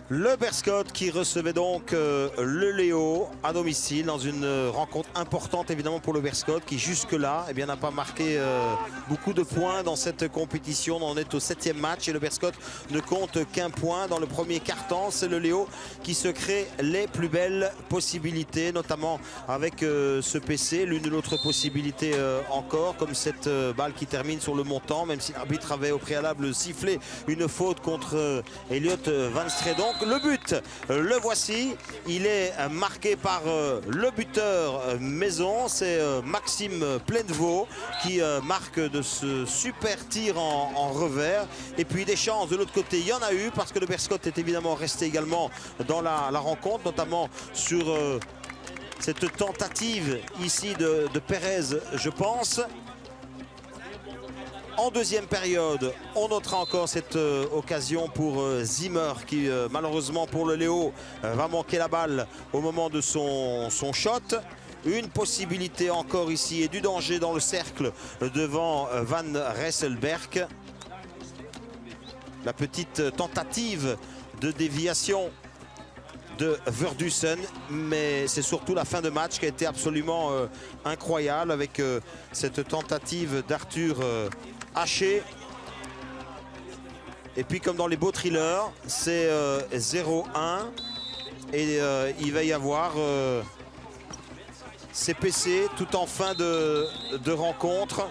Le Berscott qui recevait donc le Léo à domicile dans une rencontre importante évidemment pour le Berscott qui jusque-là n'a pas marqué beaucoup de points dans cette compétition. On est au 7e match et le Berscott ne compte qu'un point dans le premier quart-temps. C'est le Léo qui se crée les plus belles possibilités, notamment avec ce PC. L'une ou l'autre possibilité encore, comme cette balle qui termine sur le montant, même si l'arbitre avait au préalable sifflé une faute contre Elliot Van Stredonk. Le but, le voici, il est marqué par le buteur maison, c'est Maxime Plainevaux qui marque de ce super tir en revers. Et puis des chances de l'autre côté, il y en a eu parce que le Berscott est évidemment resté également dans la rencontre, notamment sur cette tentative ici de Pérez, je pense. En deuxième période, on notera encore cette occasion pour Zimmer qui malheureusement pour le Léo va manquer la balle au moment de son shot. Une possibilité encore ici et du danger dans le cercle devant Van Resselberg. La petite tentative de déviation de Verdussen, mais c'est surtout la fin de match qui a été absolument incroyable avec cette tentative d'Arthur Haché. Et puis comme dans les beaux thrillers, c'est 0-1 et il va y avoir CPC tout en fin de rencontre.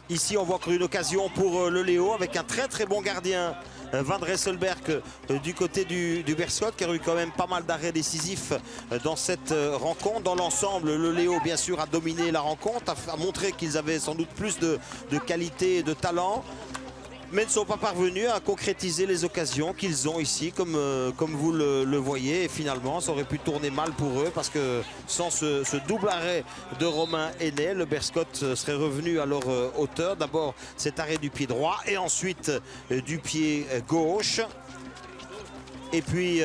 Ici on voit encore une occasion pour le Léo avec un très bon gardien, Van Resselberg du côté du Berscott, qui a eu quand même pas mal d'arrêts décisifs dans cette rencontre. Dans l'ensemble, le Léo bien sûr a dominé la rencontre, a montré qu'ils avaient sans doute plus de qualité et de talent, mais ne sont pas parvenus à concrétiser les occasions qu'ils ont ici, comme vous le voyez. Et finalement, ça aurait pu tourner mal pour eux, parce que sans ce double arrêt de Romain Hennet, le Berscott serait revenu à leur hauteur. D'abord cet arrêt du pied droit et ensuite du pied gauche. Et puis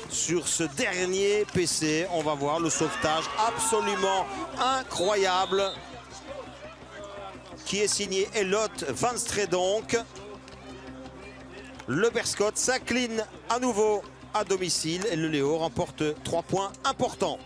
sur ce dernier PC, on va voir le sauvetage absolument incroyable qui est signé Elliot Van Stredonk. Le Berscott s'incline à nouveau à domicile et le Léo remporte 3 points importants.